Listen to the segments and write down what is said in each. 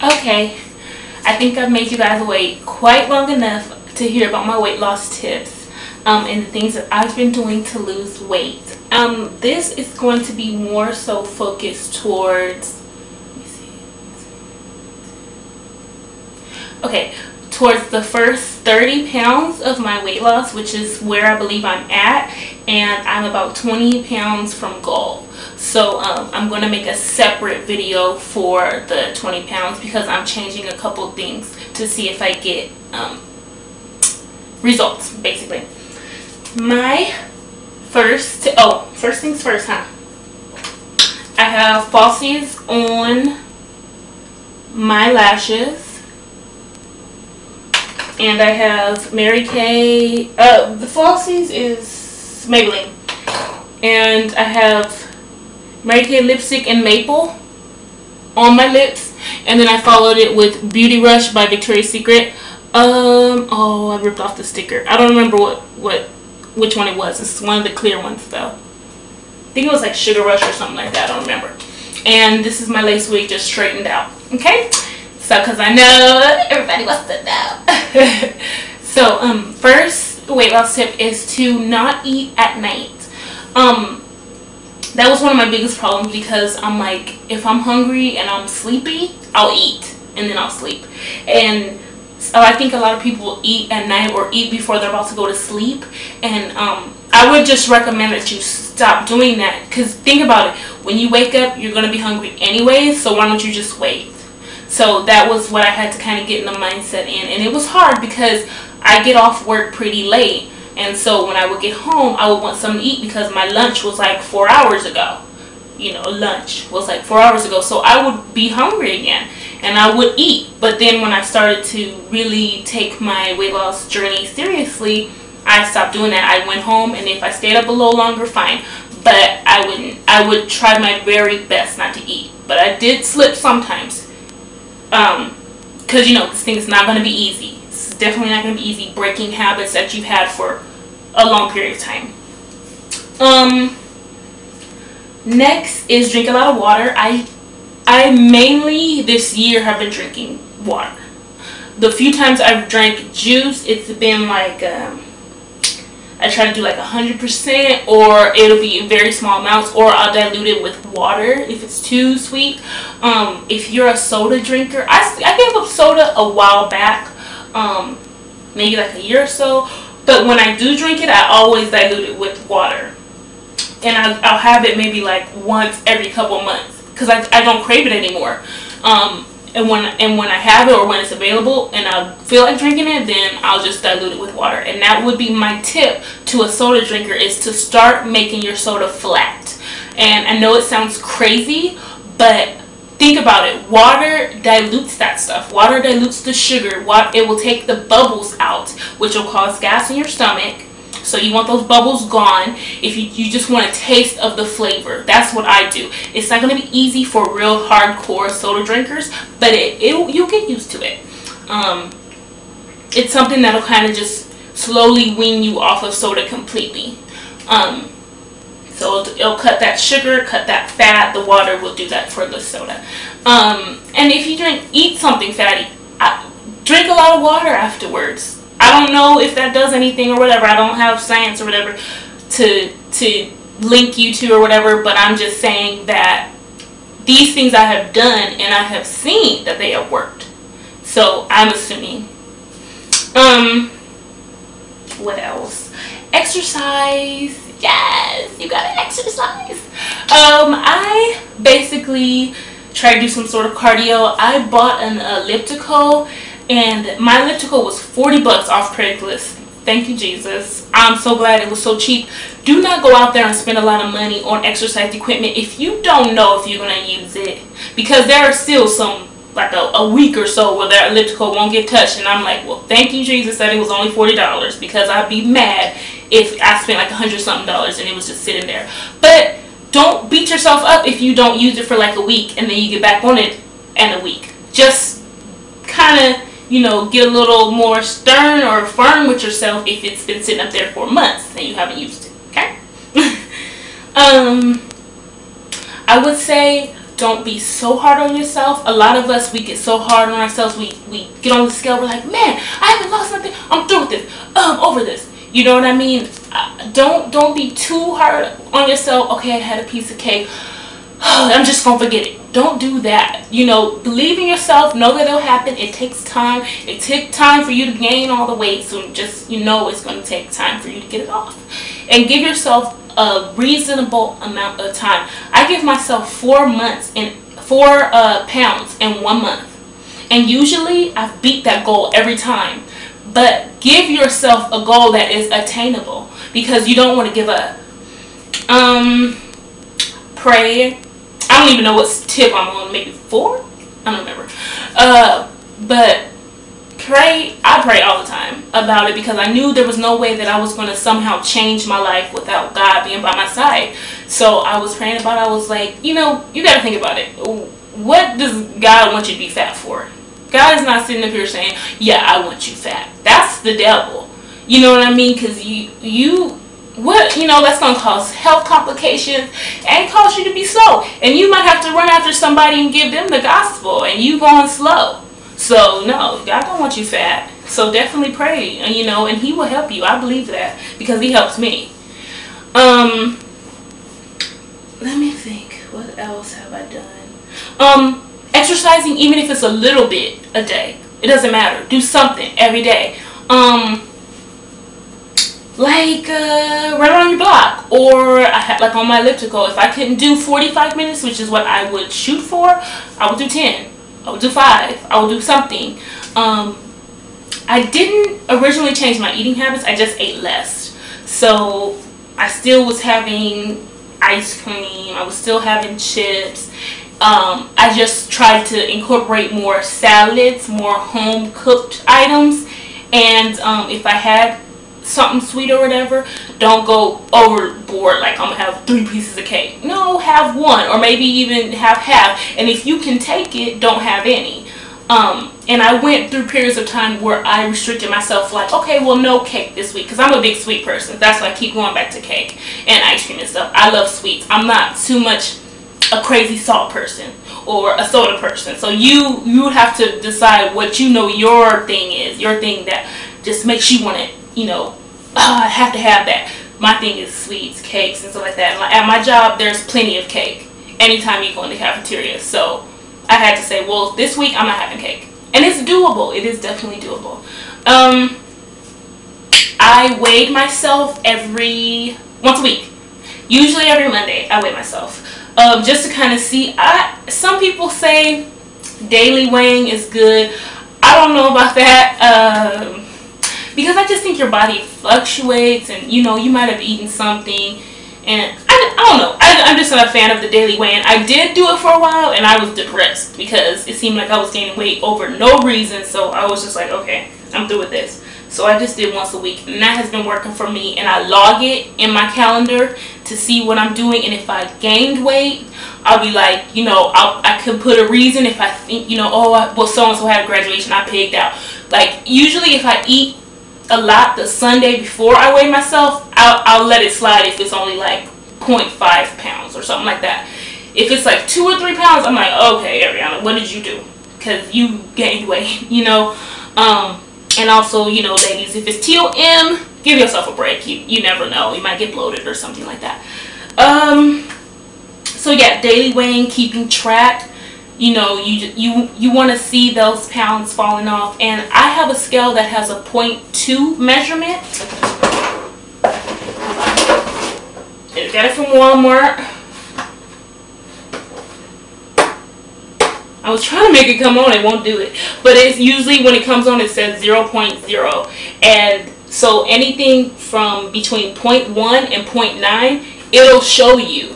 Okay, I think I've made you guys wait quite long enough to hear about my weight loss tips and the things that I've been doing to lose weight. This is going to be more so focused towards, towards the first 30 pounds of my weight loss, which is where I believe I'm at, and I'm about 20 pounds from goal. So I'm going to make a separate video for the 20 pounds because I'm changing a couple things to see if I get results, basically. My first things first, I have falsies on my lashes. And I have Mary Kay, the falsies is Maybelline. And I have Mary Kay lipstick and maple on my lips. And then I followed it with Beauty Rush by Victoria's Secret. Oh, I ripped off the sticker. I don't remember which one it was. It's one of the clear ones though. I think it was like Sugar Rush or something like that. I don't remember. And this is my lace wig just straightened out. Okay? So, because I know everybody wants to know. So, first weight loss tip is to not eat at night. That was one of my biggest problems because I'm like, if I'm hungry and I'm sleepy, I'll eat and then I'll sleep. And so I think a lot of people eat at night or eat before they're about to go to sleep. And I would just recommend that you stop doing that. Because think about it. When you wake up, you're going to be hungry anyway. So why don't you just wait? So that was what I had to kind of get in the mindset in. And it was hard because I get off work pretty late. And so when I would get home, I would want something to eat because my lunch was like 4 hours ago. You know, lunch was like 4 hours ago. So I would be hungry again. And I would eat. But then when I started to really take my weight loss journey seriously, I stopped doing that. I went home, and if I stayed up a little longer, fine. But I would try my very best not to eat. But I did slip sometimes. Because, you know, this thing is not going to be easy. It's definitely not going to be easy breaking habits that you've had for a long period of time. Next is drink a lot of water. I mainly this year have been drinking water. The few times I've drank juice, it's been like I try to do like 100%, or it'll be in very small amounts, or I'll dilute it with water if it's too sweet. If you're a soda drinker, I gave up soda a while back, maybe like a year or so. But when I do drink it, I always dilute it with water, and I'll have it maybe like once every couple months because I don't crave it anymore. And when I have it or when it's available and I feel like drinking it, then I'll just dilute it with water. And that would be my tip to a soda drinker, is to start making your soda flat. And I know it sounds crazy, but think about it. Water dilutes that stuff. Water dilutes the sugar. It will take the bubbles out, which will cause gas in your stomach. So you want those bubbles gone if you just want a taste of the flavor. That's what I do. It's not going to be easy for real hardcore soda drinkers, but you'll get used to it. It's something that'll kind of just slowly wean you off of soda completely. So it'll cut that sugar, cut that fat. The water will do that for the soda. And if you eat something fatty, drink a lot of water afterwards. I don't know if that does anything or whatever. I don't have science or whatever to link you to or whatever, but I'm just saying that these things I have done and I have seen that they have worked. So I'm assuming. What else? Exercise. Yes, you gotta exercise. I basically try to do some sort of cardio. I bought an elliptical. And my elliptical was $40 off Craigslist. Thank you, Jesus. I'm so glad it was so cheap. Do not go out there and spend a lot of money on exercise equipment if you don't know if you're going to use it. Because there are still some, like a week or so where that elliptical won't get touched. And I'm like, well, thank you, Jesus, that it was only $40. Because I'd be mad if I spent like $100-something and it was just sitting there. But don't beat yourself up if you don't use it for like a week and then you get back on it in a week. Just kind of, you know, get a little more stern or firm with yourself if it's been sitting up there for months and you haven't used it, okay? I would say don't be so hard on yourself. A lot of us, we get so hard on ourselves. We get on the scale. We're like, man, I haven't lost nothing. I'm through with this. Over this. You know what I mean? Don't be too hard on yourself. Okay, I had a piece of cake. I'm just gonna forget it. Don't do that. You know, believe in yourself. Know that it'll happen. It takes time. It takes time for you to gain all the weight. So just, you know, it's going to take time for you to get it off. And give yourself a reasonable amount of time. I give myself 4 months and 4 pounds in 1 month. And usually I've beat that goal every time. But give yourself a goal that is attainable, because you don't want to give up. Pray. I don't even know what tip I'm on, maybe 4? I don't remember. But pray. I pray all the time about it, because I knew there was no way that I was going to somehow change my life without God being by my side. So I was praying about it. I was like, you know, you got to think about it. What does God want you to be fat for? God is not sitting up here saying, yeah, I want you fat. That's the devil. You know what I mean? Because that's going to cause health complications and cause you to be slow. And you might have to run after somebody and give them the gospel, and you going slow. So, no, God don't want you fat. So definitely pray, and He will help you. I believe that, because He helps me. Let me think. What else have I done? Exercising, even if it's a little bit a day. It doesn't matter. Do something every day. Like run around your block, or like on my elliptical. If I couldn't do 45 minutes, which is what I would shoot for, I would do 10. I would do 5. I would do something. I didn't originally change my eating habits. I just ate less. So I still was having ice cream. I was still having chips. I just tried to incorporate more salads, more home cooked items, and if I had something sweet or whatever, don't go overboard, like I'm gonna have 3 pieces of cake. No, have 1, or maybe even have half, and if you can take it, don't have any. And I went through periods of time where I restricted myself, like, okay, well, no cake this week, because I'm a big sweet person. That's why I keep going back to cake and ice cream and stuff. I love sweets. I'm not too much a crazy salt person or a soda person. So you have to decide what your thing is, your thing that just makes you want it. I have to have that. My thing is sweets, cakes, and stuff like that. At my job, there's plenty of cake anytime you go in the cafeteria. So I had to say, well, this week I'm not having cake. And it's doable. It is definitely doable. I weighed myself once a week. Usually every Monday, I weigh myself. Just to kind of see. Some people say daily weighing is good. I don't know about that. Because I just think your body fluctuates, and you might have eaten something, and I don't know. I'm just not a fan of the daily weighing. I did do it for a while, and I was depressed because it seemed like I was gaining weight over no reason. So I was just like, okay, I'm through with this. So I just did once a week, and that has been working for me. And I log it in my calendar to see what I'm doing, and if I gained weight, I'll be like, I could put a reason. If I think, so-and-so had a graduation, I pigged out. Like, usually if I eat a lot the Sunday before I weigh myself, I'll let it slide if it's only like 0.5 pounds or something like that. If it's like 2 or 3 pounds, I'm like, okay, Ariana, what did you do? Because you gained weight, and also, ladies, if it's TOM, give yourself a break. You never know. You might get bloated or something like that. So yeah, daily weighing, keeping track. You want to see those pounds falling off. And I have a scale that has a 0.2 measurement. I got it from Walmart. I was trying to make it come on, it won't do it. But it's usually when it comes on, it says 0.0. And so anything from between 0.1 and 0.9, it'll show you.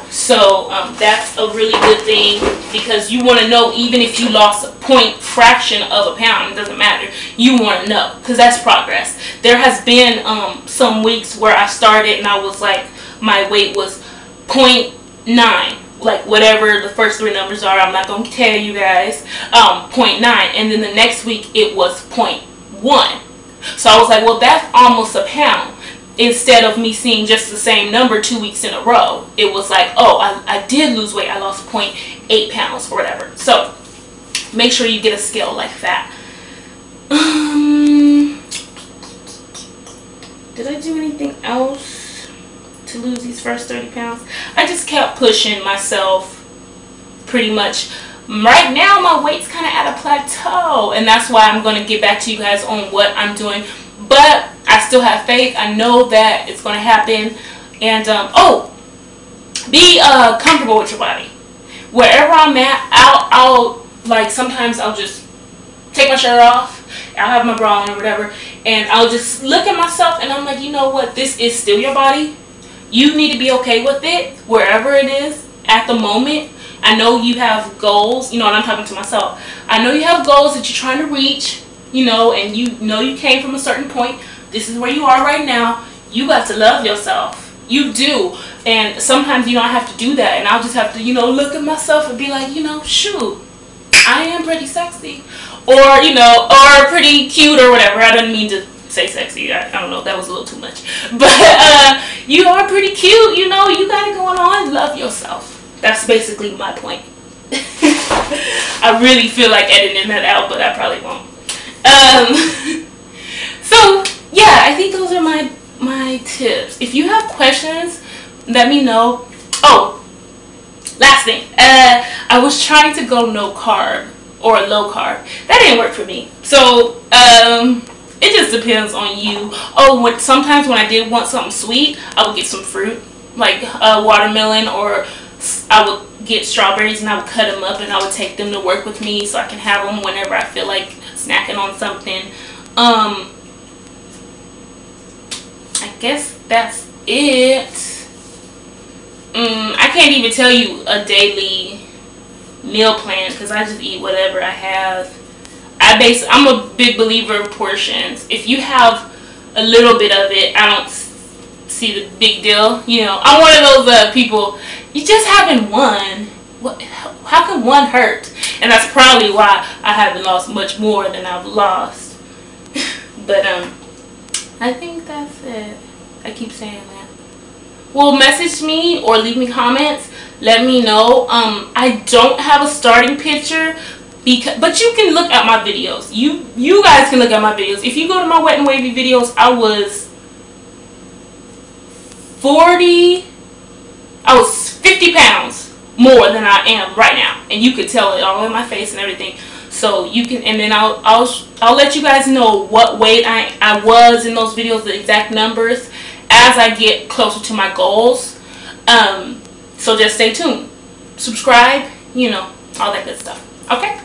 So that's a really good thing, because you want to know, even if you lost a point fraction of a pound, it doesn't matter. You want to know, because that's progress. There has been some weeks where I started and I was like, my weight was 0.9. Like whatever the first 3 numbers are, I'm not going to tell you guys, 0.9. And then the next week it was 0.1. So I was like, well, that's almost a pound. instead of me seeing just the same number 2 weeks in a row. It was like, oh, I did lose weight. I lost 0.8 pounds or whatever. So make sure you get a scale like that. Did I do anything else to lose these first 30 pounds? I just kept pushing myself pretty much. Right now my weight's kind of at a plateau, and that's why I'm going to get back to you guys on what I'm doing. But I still have faith. I know that it's going to happen. And be comfortable with your body. Wherever I'm at, I'll like, sometimes I'll just take my shirt off. I'll have my bra on or whatever, and I'll just look at myself and I'm like, you know what, this is still your body. You need to be okay with it wherever it is at the moment. I know you have goals, you know, and I'm talking to myself. I know you have goals that you're trying to reach, you know, and you know you came from a certain point. This is where you are right now. You got to love yourself. You do. And sometimes, you know, I have to do that, and I'll just have to, you know, look at myself and be like, you know, shoot, I am pretty sexy. Or, you know, or pretty cute or whatever. I didn't mean to say sexy. I don't know. That was a little too much. But you are pretty cute. You know, you got it going on. Love yourself. That's basically my point. I really feel like editing that out, but I probably won't. So, yeah, I think those are my tips. If you have questions, let me know. Oh, last thing. I was trying to go no carb or low carb. That didn't work for me. So it just depends on you. Oh, sometimes when I did want something sweet, I would get some fruit, like watermelon, or I would get strawberries and I would cut them up and I would take them to work with me so I can have them whenever I feel like snacking on something. I guess that's it. I can't even tell you a daily meal plan because I just eat whatever I have. I'm a big believer of portions. If you have a little bit of it, I don't see the big deal. You know, I'm one of those people. You just having one. How can one hurt? And that's probably why I haven't lost much more than I've lost. But I think that's it. I keep saying that. Well, message me or leave me comments. Let me know. I don't have a starting picture, but you can look at my videos. You guys can look at my videos. If you go to my Wet and Wavy videos, I was 50 pounds more than I am right now, and you could tell it all in my face and everything. So you can, and then I'll let you guys know what weight I was in those videos, the exact numbers, as I get closer to my goals. So just stay tuned, subscribe, you know, all that good stuff. Okay.